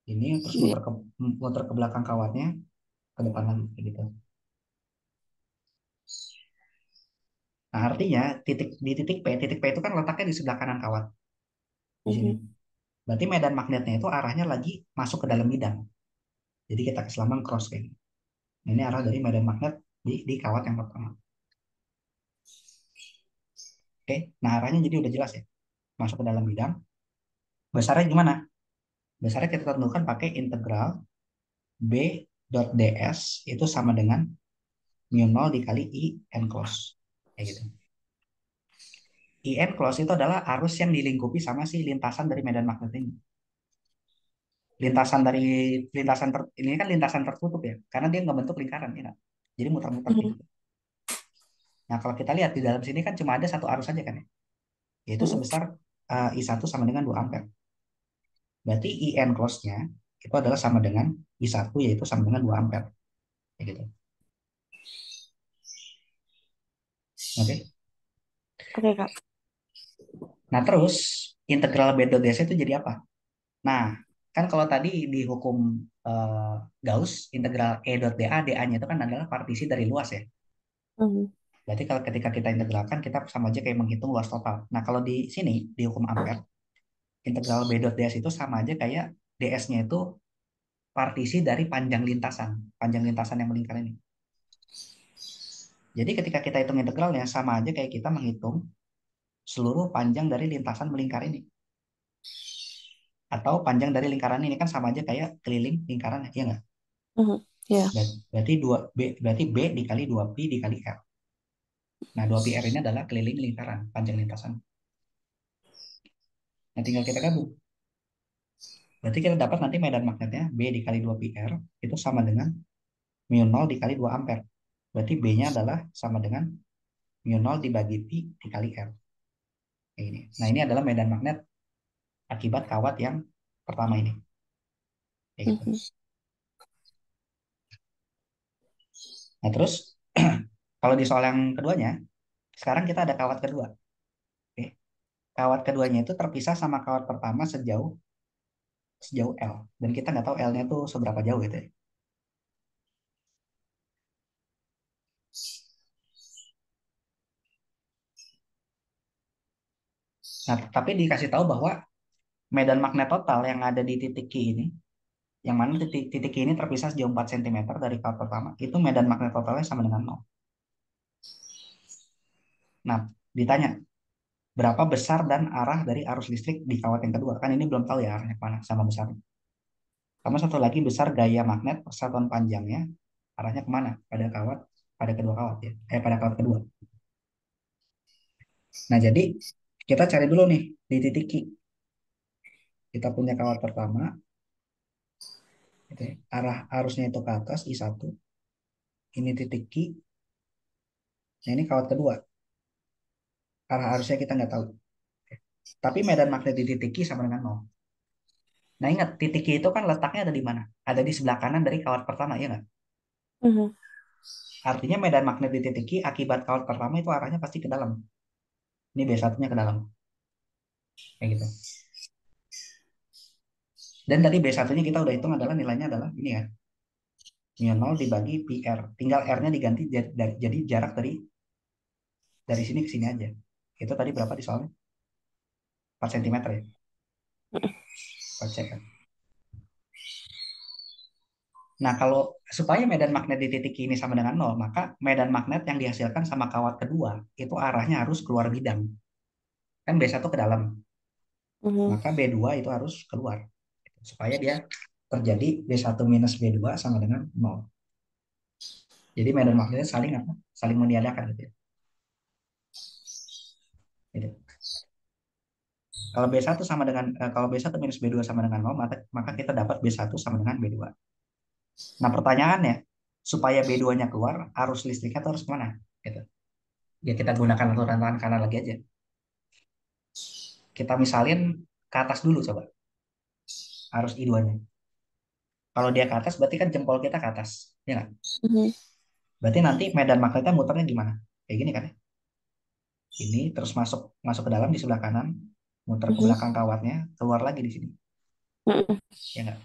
ini terus Iya. muter ke belakang kawatnya, ke depan lagi kayak gitu. Nah, artinya titik P itu kan letaknya di sebelah kanan kawat di sini. Mhm. Berarti medan magnetnya itu arahnya lagi masuk ke dalam bidang. Jadi kita keselamatan cross kayak gini. Nah, ini arah dari medan magnet di kawat yang pertama. Oke, nah arahnya jadi udah jelas ya. Masuk ke dalam bidang. Besarnya gimana? Besarnya kita tentukan pakai integral B dot ds itu sama dengan mu 0 dikali I n close. Kayak gitu. I n close itu adalah arus yang dilingkupi sama si lintasan dari medan magnet ini. Lintasan dari ini kan lintasan tertutup ya, karena dia nggak bentuk lingkaran ya nggak? Jadi muter-muter Mhm. gitu. Nah kalau kita lihat di dalam sini kan cuma ada satu arus saja kan ya, yaitu Mhm. sebesar I1 sama dengan 2 ampere. Berarti IN close-nya itu adalah sama dengan I1 yaitu sama dengan 2 ampere. Kayak gitu. Oke. Oke, Kak. Nah, terus integral B dot ds itu jadi apa? Nah, kan kalau tadi di hukum eh, Gauss, integral E dot dA, dA-nya itu kan adalah partisi dari luas ya. Mhm. Berarti kalau ketika kita integralkan, kita sama aja kayak menghitung luas total. Nah, kalau di sini, di hukum Ampere, integral B dot ds itu sama aja kayak ds-nya itu partisi dari panjang lintasan yang melingkar ini. Jadi ketika kita hitung integralnya, sama aja kayak kita menghitung seluruh panjang dari lintasan melingkar ini. Atau panjang dari lingkaran ini kan sama aja kayak keliling lingkaran, ya nggak? Mhm. Iya. Berarti berarti B dikali 2pi dikali R. Nah, 2pi R ini adalah keliling lingkaran, panjang lintasan. Nah, tinggal kita gabung. Berarti kita dapat nanti medan magnetnya B dikali 2pi R itu sama dengan mu 0 dikali 2 ampere. Berarti B-nya adalah sama dengan mu 0 dibagi pi dikali R. Kayak ini. Nah, ini adalah medan magnet akibat kawat yang pertama ini. Kayak gitu. Mhm. Nah, terus kalau di soal yang keduanya, sekarang kita ada kawat kedua. Oke. Kawat keduanya itu terpisah sama kawat pertama sejauh sejauh L. Dan kita nggak tahu L-nya itu seberapa jauh gitu ya. Nah, tapi dikasih tahu bahwa medan magnet total yang ada di titik Q ini, yang mana titik Q ini terpisah sejauh 4 cm dari kawat pertama, itu medan magnet totalnya sama dengan 0. Nah, ditanya, berapa besar dan arah dari arus listrik di kawat yang kedua? Kan ini belum tahu ya arahnya kemana sama besarnya. Sama satu lagi besar gaya magnet persatuan panjangnya, arahnya kemana? Pada kedua kawat ya. Pada kawat kedua. Nah, jadi kita cari dulu nih di titik Q. Kita punya kawat pertama, gitu ya. Arah arusnya itu ke atas I1. Ini titik Q. Nah, ini kawat kedua. Arah arusnya kita nggak tahu. Tapi medan magnet di titik Q sama dengan nol. Nah, ingat titik Q itu kan letaknya ada di mana? Ada di sebelah kanan dari kawat pertama, ya nggak? Mhm. Artinya medan magnet di titik Q akibat kawat pertama itu arahnya pasti ke dalam. Ini B1-nya ke dalam. Kayak gitu. Dan tadi B1-nya kita udah hitung adalah nilainya adalah ini kan, mu 0 dibagi pi R. Tinggal R-nya diganti jadi jarak dari sini ke sini aja. Itu tadi berapa di soalnya? 4 cm ya? 4 cm. Nah, kalau supaya medan magnet di titik ini sama dengan nol, maka medan magnet yang dihasilkan sama kawat kedua itu arahnya harus keluar bidang. Kan B1 ke dalam, Mhm. maka B2 itu harus keluar. Supaya dia terjadi B1 minus B2 sama dengan nol. Jadi medan magnetnya saling apa? Saling meniadakan gitu ya. Gitu. Kalau B1 sama dengan kalau B1 minus B2 sama dengan nol, maka kita dapat B1 sama dengan B2. Nah, pertanyaannya, supaya B2-nya keluar, arus listriknya tuh harus kemana? Gitu. Ya kita gunakan aturan tangan kanan lagi aja. Kita misalin ke atas dulu coba, arus I2-nya. Kalau dia ke atas, berarti kan jempol kita ke atas. Ya nggak? Mhm. Berarti nanti medan magnetnya muternya gimana? Kayak gini kan ya? Ini terus masuk masuk ke dalam di sebelah kanan, muter ke Mhm. belakang kawatnya, keluar lagi di sini. Mhm. Ya nggak?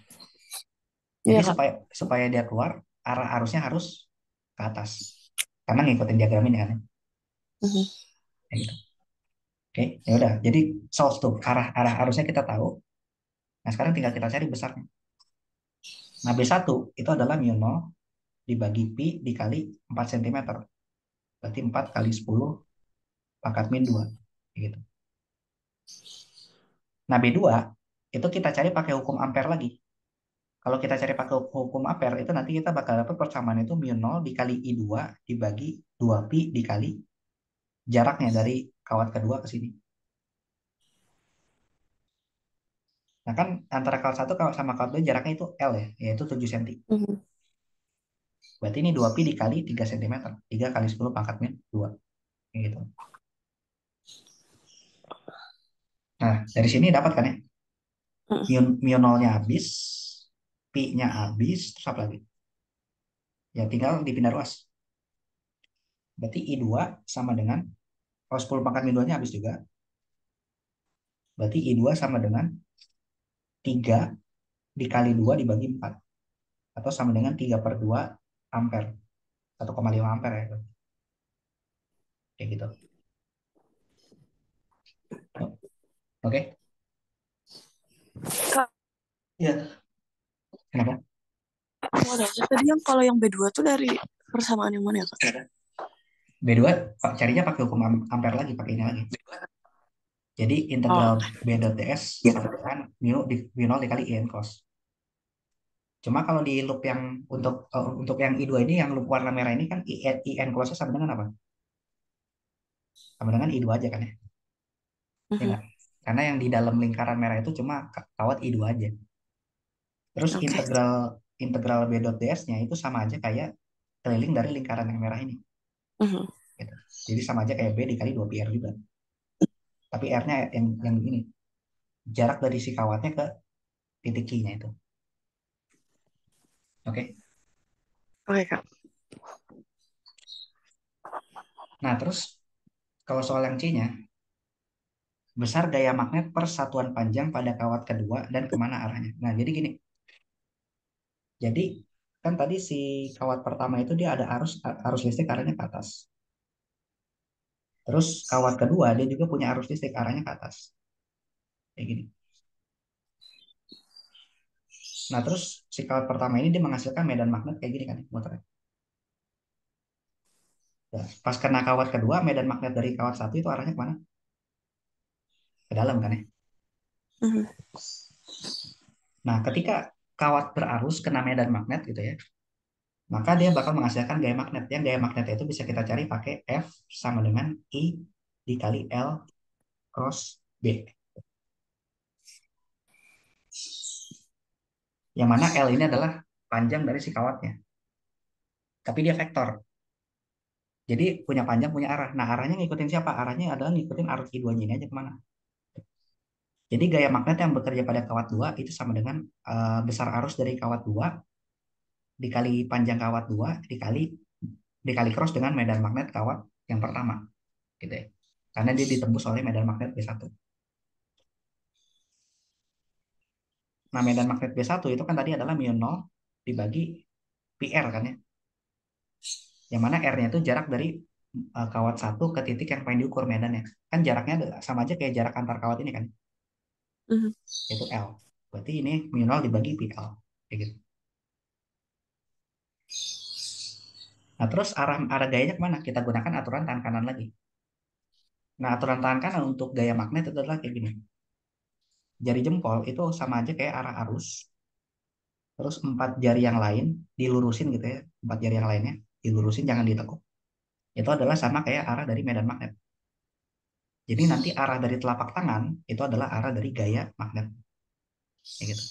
Jadi Iya, Kak. supaya supaya dia keluar, arah arusnya harus ke atas. Karena ngikutin diagram ini kan ya? Mhm. Ya gitu. Oke, ya udah. Jadi solve tuh arah arah arusnya kita tahu. Nah, sekarang tinggal kita cari besarnya. Nah, B1 itu adalah mu 0 dibagi pi dikali 4 cm. Berarti 4 kali 10 pangkat min 2. Gitu. Nah, B2 itu kita cari pakai hukum ampere lagi. Kalau kita cari pakai hukum ampere itu nanti kita bakal dapat persamaan itu mu 0 dikali I2 dibagi 2 pi dikali jaraknya dari kawat kedua ke sini. Nah, kan antara kawat satu sama kawat dua jaraknya itu L ya, yaitu 7 cm. Mhm. Berarti ini 2 pi dikali 3 cm. 3 kali 10 pangkat min 2. Gitu. Nah, dari sini dapat kan ya? Mhm. Mu 0-nya habis, pi-nya habis, terus apa lagi? Ya tinggal dipindah ruas. Berarti I2 sama dengan, kalau 10 pangkat min 2-nya habis juga, berarti I2 sama dengan 3 dikali 2 dibagi 4. Atau sama dengan 3 per 2 ampere. 1,5 ampere ya. Kayak gitu. Oke? Kak, Iya. Kenapa? mau nanya tadi yang kalau yang B2 tuh dari persamaan yang mana ya, Kak? B2, carinya pakai hukum ampere lagi, pakai ini lagi. Jadi integral Oh. B dot ds sama dengan mu 0 dikali IN cos. Cuma kalau di loop yang untuk yang I2 ini, yang loop warna merah ini kan IN close sama dengan apa? Sama dengan I2 aja kan ya? Ya Mhm. nggak? Karena yang di dalam lingkaran merah itu cuma kawat I2 aja. Terus Oke. integral integral B dot ds-nya itu sama aja kayak keliling dari lingkaran yang merah ini. Mhm. Gitu. Jadi sama aja kayak B dikali 2 pi R juga. Tapi R-nya yang ini. Jarak dari si kawatnya ke titik Q-nya itu. Oke. Oke, Kak. Nah, terus kalau soal yang C-nya, besar gaya magnet per satuan panjang pada kawat kedua dan kemana arahnya. Nah, jadi gini. Jadi kan tadi si kawat pertama itu dia ada arus arus listrik arahnya ke atas. Terus kawat kedua dia juga punya arus listrik arahnya ke atas. Kayak gini. Nah, terus si kawat pertama ini dia menghasilkan medan magnet kayak gini kan muternya. Ya, pas kena kawat kedua, medan magnet dari kawat satu itu arahnya kemana? Ke dalam kan ya. Mhm. Nah, ketika kawat berarus kena medan magnet gitu ya, maka dia bakal menghasilkan gaya magnet. Yang gaya magnetnya itu bisa kita cari pakai F sama dengan I dikali L cross B. Yang mana L ini adalah panjang dari si kawatnya. Tapi dia vektor. Jadi punya panjang, punya arah. Nah, arahnya ngikutin siapa? Arahnya adalah ngikutin arus I2-nya ini aja kemana. Jadi gaya magnet yang bekerja pada kawat 2 itu sama dengan besar arus dari kawat 2 dikali panjang kawat 2 dikali cross dengan medan magnet kawat yang pertama. Gitu ya. Karena dia ditembus oleh medan magnet B1. Nah, medan magnet B1 itu kan tadi adalah mu nol dibagi PR kan ya. Yang mana R-nya itu jarak dari kawat satu ke titik yang pengen diukur medannya. Kan jaraknya sama aja kayak jarak antar kawat ini kan, Mhm. yaitu L. Berarti ini mu nol dibagi PL. Kayak gitu. Nah, terus arah arah gayanya kemana? Kita gunakan aturan tangan kanan lagi. Nah, aturan tangan kanan untuk gaya magnet itu adalah kayak gini. Jari jempol itu sama aja kayak arah arus. Terus empat jari yang lain dilurusin gitu ya. Empat jari yang lainnya dilurusin, jangan ditekuk. Itu adalah sama kayak arah dari medan magnet. Jadi nanti arah dari telapak tangan itu adalah arah dari gaya magnet. Kayak gitu.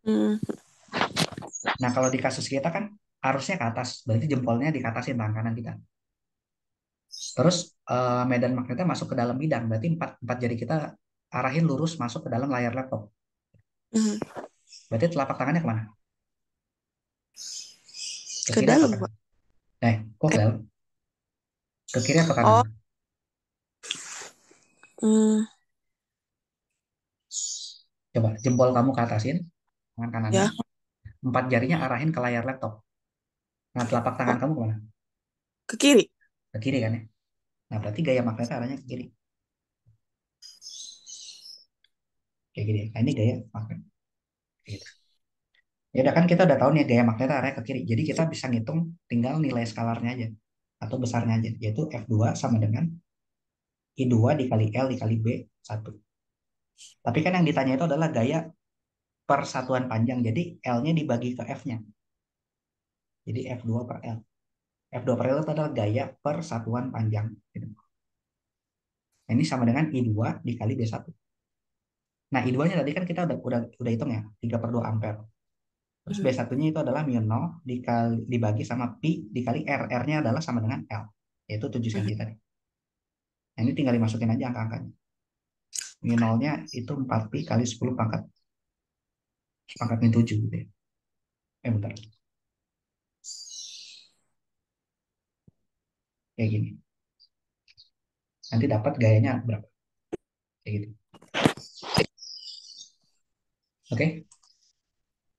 Hmm. Nah, kalau di kasus kita kan arusnya ke atas, berarti jempolnya dikatasin tangan kanan kita. Terus medan magnetnya masuk ke dalam bidang, berarti empat jari kita arahin lurus masuk ke dalam layar laptop. Mhm. Berarti telapak tangannya kemana? Ke Ke kiri atau dalam, kanan? Pak. Kok ke Eh, dalam? Ke kiri atau kanan? oh, hmm, Coba jempol kamu ke atasin, tangan kanannya. ya, Empat jarinya arahin ke layar laptop. Nah, telapak oh, tangan kamu kemana? ke kiri. Ke kiri kan ya? Nah, berarti gaya magnetnya arahnya ke kiri. Kayak gini. Nah, ini gaya magnet. Kayak gitu. Ya udah kan kita udah tahu nih gaya magnetnya arahnya ke kiri. Jadi kita bisa ngitung tinggal nilai skalarnya aja. Atau besarnya aja. Yaitu F2 sama dengan I2 dikali L dikali B1. Tapi kan yang ditanya itu adalah gaya persatuan panjang. Jadi L-nya dibagi ke F-nya. Jadi F2 per L. F2 per L itu adalah gaya persatuan panjang. Gitu. Nah, ini sama dengan I2 dikali B1. Nah, I2-nya tadi kan kita udah hitung ya, 3/2 ampere. Terus Mhm. B1-nya itu adalah mu nol dibagi sama pi dikali R. R-nya adalah sama dengan L, yaitu 7 cm Mhm. tadi. Nah, ini tinggal dimasukin aja angka-angkanya. Mu nolnya itu 4 pi kali 10 pangkat pangkat min 7 gitu ya. Bentar. Kayak gini. Nanti dapat gayanya berapa? Kayak gitu. Oke.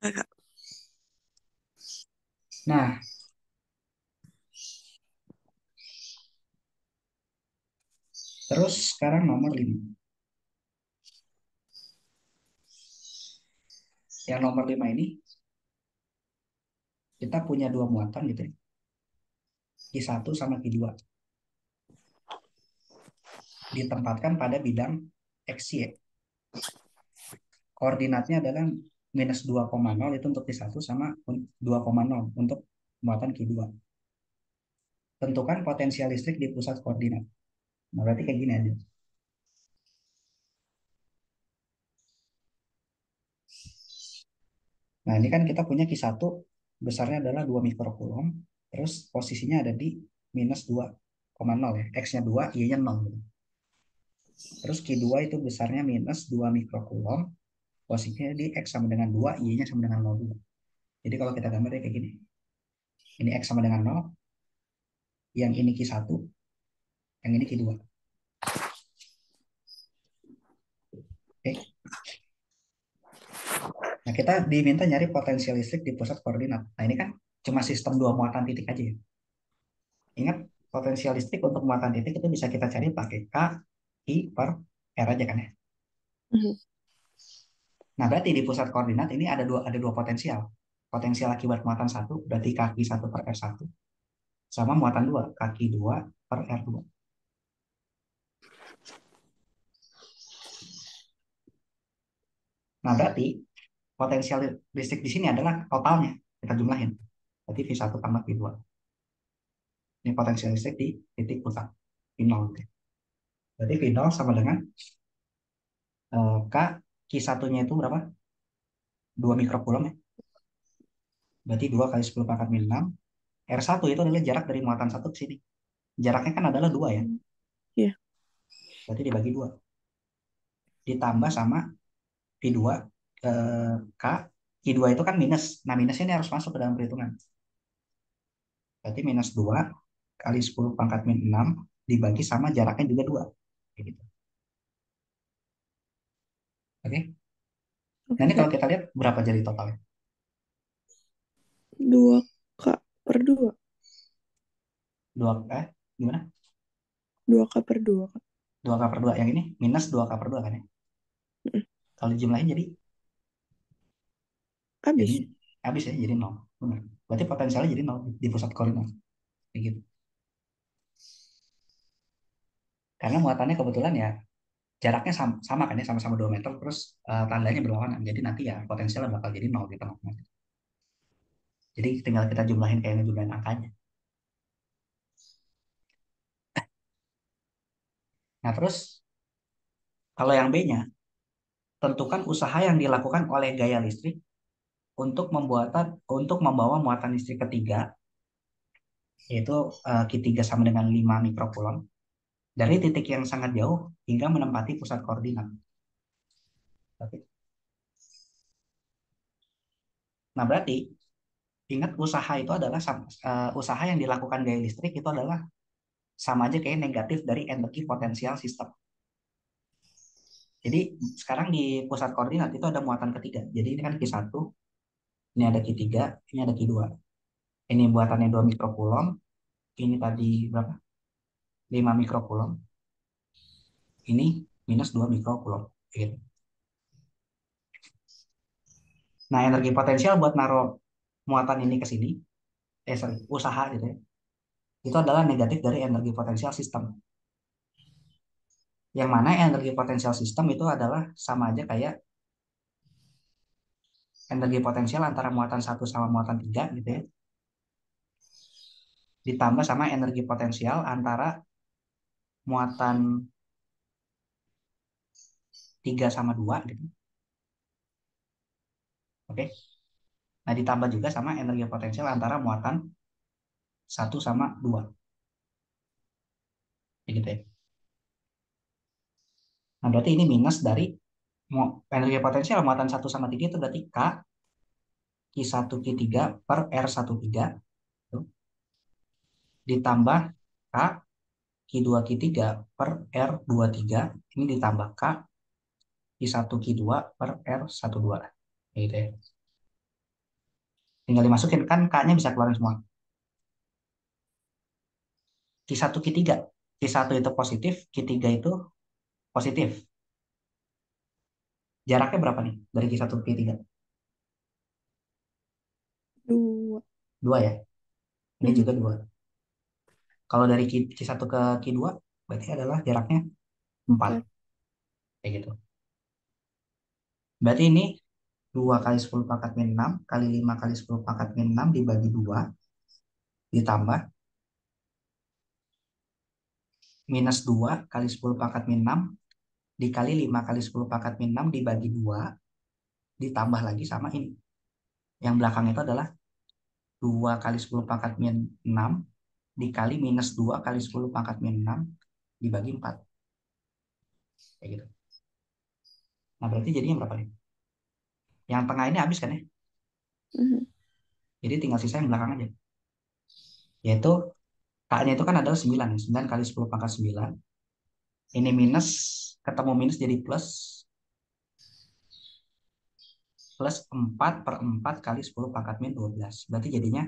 Ya, Kak. Nah, terus sekarang nomor 5. Yang nomor 5 ini kita punya dua muatan gitu ya. Q1 sama Q2 ditempatkan pada bidang XY. Koordinatnya adalah minus 2,0 itu untuk Q1 sama 2,0 untuk muatan Q2. Tentukan potensial listrik di pusat koordinat. Nah, berarti kayak gini aja. Nah, ini kan kita punya Q1 besarnya adalah 2 mikrokulom, terus posisinya ada di minus 2,0 ya. X-nya 2, Y-nya 0 gitu. Terus Q2 itu besarnya minus 2 mikrokulom, posisinya di X sama dengan 2, Y-nya sama dengan 0,2. Jadi kalau kita gambarnya kayak gini. Ini X sama dengan 0, yang ini Q1, yang ini Q2. Oke. Nah, kita diminta nyari potensial listrik di pusat koordinat. Nah, ini kan cuma sistem dua muatan titik aja ya. Ingat, potensial listrik untuk muatan titik itu bisa kita cari pakai K, I per R aja kan ya. Mhm. Nah, berarti di pusat koordinat ini ada dua potensial. Potensial akibat muatan satu berarti kaki satu per R satu, sama muatan dua kaki dua per R dua. Nah, berarti potensial listrik di sini adalah totalnya. Kita jumlahin. Berarti V1 tambah V2. Ini potensial listrik di titik pusat. V0. Berarti V0 sama dengan K, Q1-nya itu berapa? 2 mikrokulom ya. Berarti 2 kali 10 pangkat min 6. R1 itu adalah jarak dari muatan satu ke sini. Jaraknya kan adalah 2 ya. Iya. Berarti dibagi 2. Ditambah sama Q2 K. Q2 itu kan minus. Nah, minusnya ini harus masuk ke dalam perhitungan. Berarti minus 2 kali 10 pangkat min 6 dibagi sama jaraknya juga 2. Kayak gitu. Oke. Nah ini Oke. kalau kita lihat berapa jadi totalnya? 2K/2. Dua, gimana? 2K/2 Kak. 2K/2. Yang ini minus 2K/2 kan ya? Mm-mm. Kalau jumlahin jadi Habis. habis ya, jadi nol. Benar. Berarti potensialnya jadi nol di pusat koordinat. Kayak gitu. Karena muatannya kebetulan ya jaraknya sama kan ya, sama-sama 2 meter, terus tandanya berlawanan. Jadi nanti ya potensialnya bakal jadi nol di tengah-tengah. Jadi tinggal kita jumlahin kayak ngejumlahin angkanya. Nah terus kalau yang B-nya, tentukan usaha yang dilakukan oleh gaya listrik untuk membawa muatan listrik ketiga, yaitu Q3 sama dengan 5 mikrokulon, dari titik yang sangat jauh hingga menempati pusat koordinat. Nah berarti ingat usaha itu adalah usaha yang dilakukan gaya listrik itu adalah sama aja kayak negatif dari energi potensial sistem. Jadi sekarang di pusat koordinat itu ada muatan ketiga. Jadi ini kan Q1, ini ada Q3, ini ada Q2. Ini buatannya 2 mikrokulom, ini tadi berapa? 5 mikrokulom. Ini minus 2 mikrokulom. Gitu. Nah, energi potensial buat naruh muatan ini ke sini, sorry, usaha gitu ya, itu adalah negatif dari energi potensial sistem. Yang mana energi potensial sistem itu adalah sama aja kayak energi potensial antara muatan satu sama muatan 3 gitu ya, ditambah sama energi potensial antara muatan 3 sama 2 gitu. Oke. Nah, ditambah juga sama energi potensial antara muatan satu sama 2. Gitu ya. Nah, berarti ini minus dari energi potensial muatan satu sama 3 itu berarti K Q1 Q3 per R13 tuh, ditambah K Q2 Q3 per R23, ini ditambah K Q1 Q2 per R12. Gitu ya. Tinggal dimasukin kan K-nya bisa keluarin semua. Q1 Q3. Q1 itu positif, Q3 itu positif. Jaraknya berapa nih dari Q1 ke Q3? 2. 2 ya. Ini Mhm. juga 2. Kalau dari Q1 ke Q2 berarti adalah jaraknya 4. 4. Kayak gitu. Berarti ini 2 kali 10 pangkat min 6 kali 5 kali 10 pangkat min 6 dibagi 2 ditambah minus 2 kali 10 pangkat min 6 dikali 5 kali 10 pangkat min 6 dibagi 2 ditambah lagi sama ini. Yang belakang itu adalah 2 kali 10 pangkat min 6 dikali minus 2 kali 10 pangkat min 6 dibagi 4. Kayak gitu. Nah berarti jadinya berapa nih? Yang tengah ini habis kan ya? Mhm. Jadi tinggal sisa yang belakang aja. Yaitu K-nya itu kan adalah 9. 9 kali 10 pangkat 9. Ini minus, ketemu minus jadi plus. Plus 4 per 4 kali 10 pangkat min 12. Berarti jadinya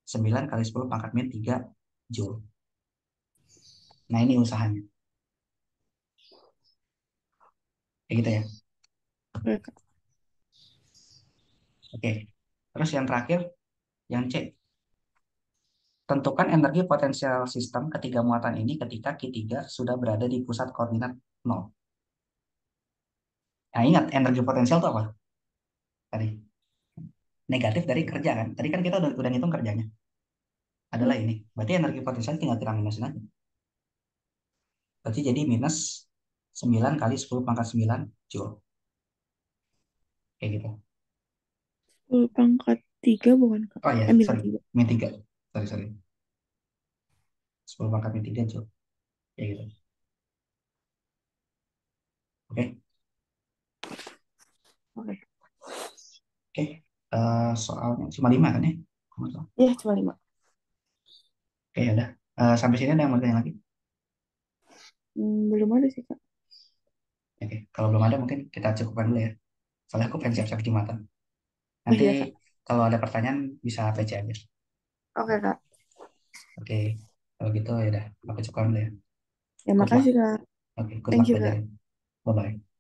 9 kali 10 pangkat min 3 Joule. Nah ini usahanya. Kayak gitu ya. Oke, Kak. Oke. Terus yang terakhir, yang C. Tentukan energi potensial sistem ketiga muatan ini ketika Q3 sudah berada di pusat koordinat 0. Nah ingat, energi potensial itu apa? Tadi. Negatif dari kerja kan. Tadi kan kita udah ngitung kerjanya. Adalah Mhm. ini. Berarti energi potensial tinggal kita minusin aja. Berarti jadi minus 9 kali 10 pangkat 9 Joule. Kayak gitu. 10/3 bukan, Kak? Oh ya, Min sorry. 3. Min 3. Sorry, sorry. 10 pangkat min 3 Joule. Kayak gitu. Oke. Oke. Oke. Soalnya cuma 5 kan ya? Kamu tahu. Ya, cuma 5. Oke, ya udah. Sampai sini ada yang mau tanya lagi? Belum ada sih, Kak. Oke. Kalau belum ada mungkin kita cukupkan dulu ya. Soalnya aku pengen siap-siap Jumatan. Oh Nanti iya, Kak. kalau ada pertanyaan bisa PC aja. Oke, Kak. Oke, kalau gitu ya udah. Aku cukup dulu ya. Ya, Good luck. makasih, Kak. Oke, good luck Thank you, Kak. belajarin. Bye-bye.